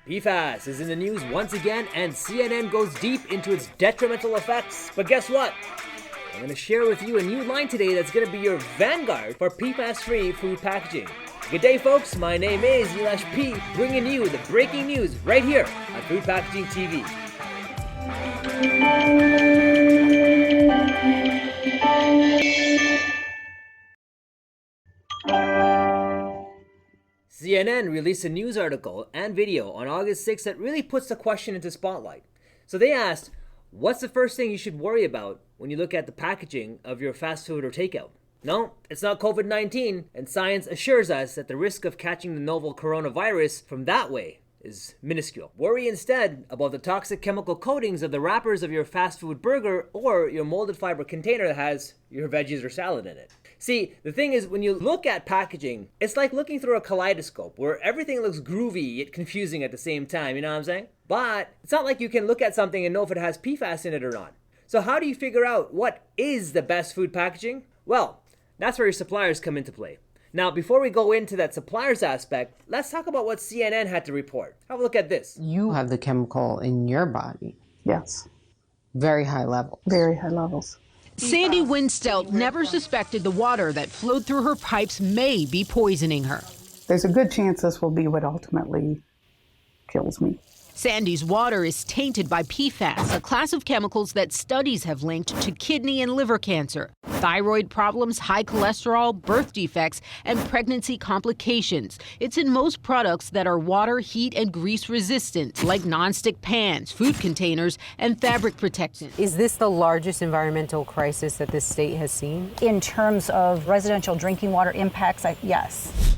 PFAS is in the news once again, and CNN goes deep into its detrimental effects. But guess what? I'm going to share with you a new line today that's going to be your Vanguard for PFAS-free food packaging. Good day, folks. My name is Elish P, bringing you the breaking news right here on Food Packaging TV. CNN released a news article and video on August 6th that really puts the question into spotlight. So they asked, what's the first thing you should worry about when you look at the packaging of your fast food or takeout? No, it's not COVID-19, and science assures us that the risk of catching the novel coronavirus from that way is minuscule. Worry instead about the toxic chemical coatings of the wrappers of your fast food burger or your molded fiber container that has your veggies or salad in it. See, the thing is, when you look at packaging, it's like looking through a kaleidoscope where everything looks groovy yet confusing at the same time, you know what I'm saying? But it's not like you can look at something and know if it has PFAS in it or not. So how do you figure out what is the best food packaging? Well, that's where your suppliers come into play. Now, before we go into that suppliers aspect, let's talk about what CNN had to report. Have a look at this. You have the chemical in your body. Yes. Very high level. Very high levels. Sandy Winstelt never suspected the water that flowed through her pipes may be poisoning her. There's a good chance this will be what ultimately kills me. Sandy's water is tainted by PFAS, a class of chemicals that studies have linked to kidney and liver cancer, thyroid problems, high cholesterol, birth defects, and pregnancy complications. It's in most products that are water, heat, and grease resistant, like nonstick pans, food containers, and fabric protectants. Is this the largest environmental crisis that this state has seen? In terms of residential drinking water impacts, yes.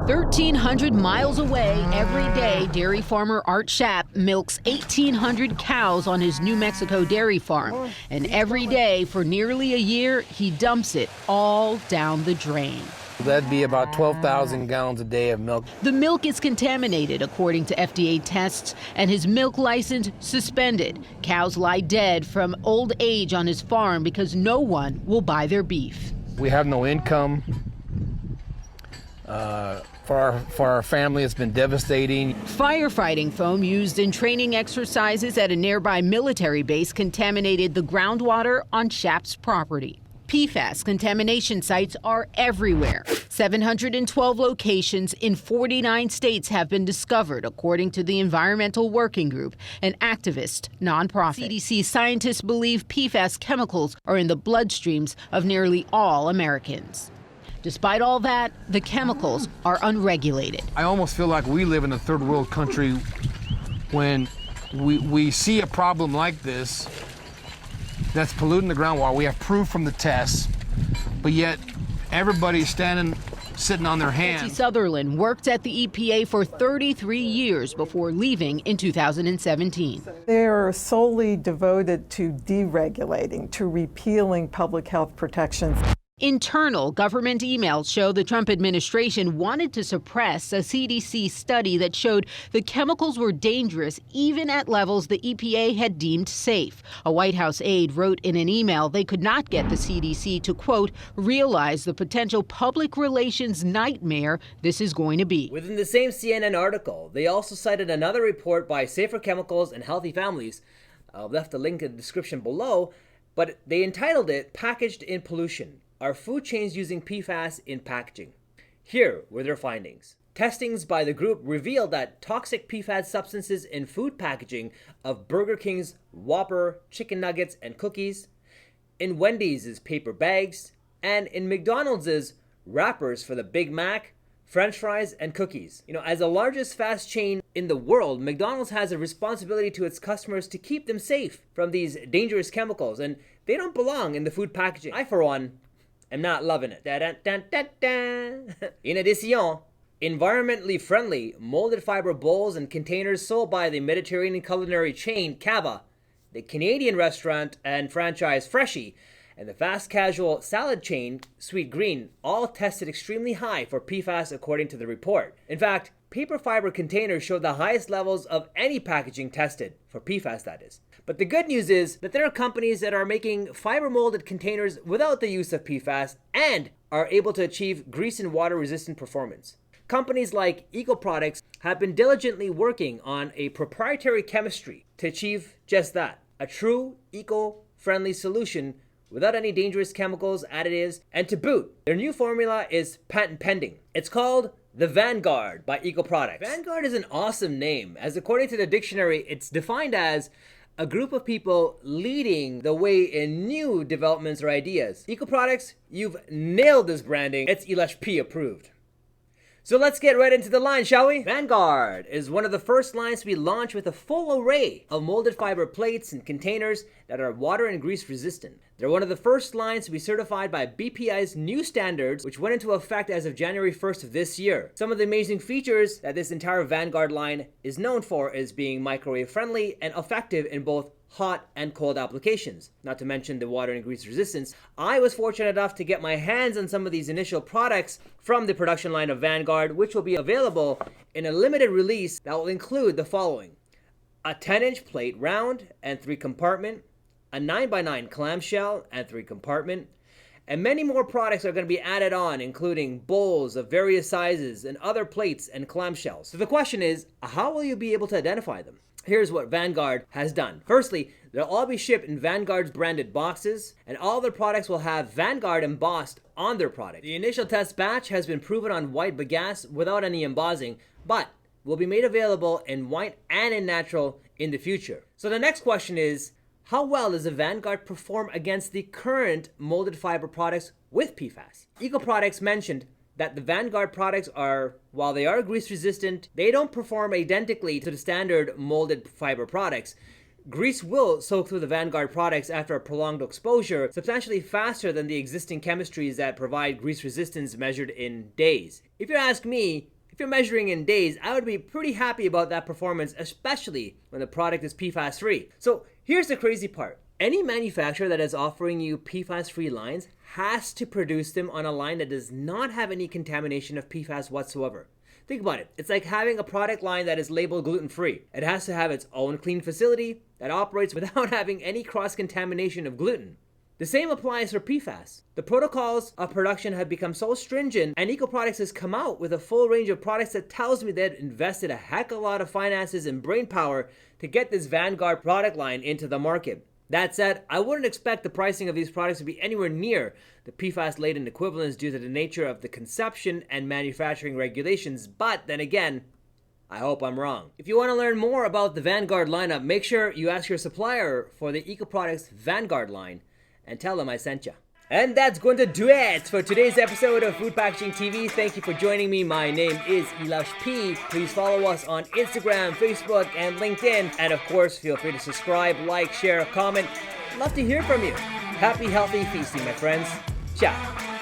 1,300 miles away, every day, dairy farmer Art Schaap milks 1,800 cows on his New Mexico dairy farm. And every day, for nearly a year, he dumps it all down the drain. That'd be about 12,000 gallons a day of milk. The milk is contaminated, according to FDA tests, and his milk license suspended. Cows lie dead from old age on his farm because no one will buy their beef. We have no income. For our family, it's been devastating. Firefighting foam used in training exercises at a nearby military base contaminated the groundwater on Schaap's property. PFAS contamination sites are everywhere. 712 locations in 49 states have been discovered, according to the Environmental Working Group, an activist nonprofit. CDC scientists believe PFAS chemicals are in the bloodstreams of nearly all Americans. Despite all that, the chemicals are unregulated. I almost feel like we live in a third world country when we see a problem like this that's polluting the groundwater. We have proof from the tests, but yet everybody's sitting on their hands. Nancy Sutherland worked at the EPA for 33 years before leaving in 2017. They're solely devoted to deregulating, to repealing public health protections. Internal government emails show the Trump administration wanted to suppress a CDC study that showed the chemicals were dangerous even at levels the EPA had deemed safe. A White House aide wrote in an email they could not get the CDC to, quote, realize the potential public relations nightmare this is going to be. Within the same CNN article, they also cited another report by Safer Chemicals and Healthy Families. I've left a link in the description below, but they entitled it Packaged in Pollution. Are food chains using PFAS in packaging? Here were their findings. Testings by the group revealed that toxic PFAS substances in food packaging of Burger King's Whopper, chicken nuggets, and cookies, in Wendy's paper bags, and in McDonald's wrappers for the Big Mac, French fries, and cookies. As the largest fast chain in the world, McDonald's has a responsibility to its customers to keep them safe from these dangerous chemicals, and they don't belong in the food packaging. I, for one, am not loving it. In addition, environmentally friendly molded fiber bowls and containers sold by the Mediterranean culinary chain Cava, the Canadian restaurant and franchise Freshie, and the fast casual salad chain Sweet Green all tested extremely high for PFAS according to the report. In fact, paper fiber containers showed the highest levels of any packaging tested, for PFAS that is. But the good news is that there are companies that are making fiber molded containers without the use of PFAS and are able to achieve grease and water resistant performance. Companies like Ecoproducts have been diligently working on a proprietary chemistry to achieve just that, a true eco-friendly solution without any dangerous chemicals, additives, and to boot, their new formula is patent pending. It's called the Vanguard by Ecoproducts. Vanguard is an awesome name, as according to the dictionary, it's defined as a group of people leading the way in new developments or ideas. Ecoproducts, you've nailed this branding. It's Elish P approved. So let's get right into the line, shall we? Vanguard is one of the first lines to be launched with a full array of molded fiber plates and containers that are water and grease resistant. They're one of the first lines to be certified by BPI's new standards, which went into effect as of January 1st of this year. Some of the amazing features that this entire Vanguard line is known for is being microwave friendly and effective in both hot and cold applications, not to mention the water and grease resistance. I was fortunate enough to get my hands on some of these initial products from the production line of Vanguard, which will be available in a limited release that will include the following: a 10-inch plate round and 3 compartment, a 9x9 clamshell and 3 compartment, and many more products are going to be added on, including bowls of various sizes and other plates and clamshells. So the question is, how will you be able to identify them? Here's what Vanguard has done. Firstly, they'll all be shipped in Vanguard's branded boxes, and all their products will have Vanguard embossed on their product. The initial test batch has been proven on white bagasse without any embossing, but will be made available in white and in natural in the future. So the next question is, how well does the Vanguard perform against the current molded fiber products with PFAS? Ecoproducts mentioned that the Vanguard products are, while they are grease resistant, they don't perform identically to the standard molded fiber products. Grease will soak through the Vanguard products after a prolonged exposure substantially faster than the existing chemistries that provide grease resistance measured in days. If you ask me, if you're measuring in days, I would be pretty happy about that performance, especially when the product is PFAS free. So here's the crazy part. Any manufacturer that is offering you PFAS-free lines has to produce them on a line that does not have any contamination of PFAS whatsoever. Think about it. It's like having a product line that is labeled gluten-free. It has to have its own clean facility that operates without having any cross-contamination of gluten. The same applies for PFAS. The protocols of production have become so stringent, and Ecoproducts has come out with a full range of products that tells me they've invested a heck of a lot of finances and brain power to get this Vanguard product line into the market. That said, I wouldn't expect the pricing of these products to be anywhere near the PFAS-laden equivalents due to the nature of the conception and manufacturing regulations, but then again, I hope I'm wrong. If you want to learn more about the Vanguard lineup, make sure you ask your supplier for the Ecoproducts Vanguard line and tell them I sent you. And that's going to do it for today's episode of Food Packaging TV. Thank you for joining me. My name is Elish P. Please follow us on Instagram, Facebook, and LinkedIn. And of course, feel free to subscribe, like, share, comment. Love to hear from you. Happy, healthy feasting, my friends. Ciao.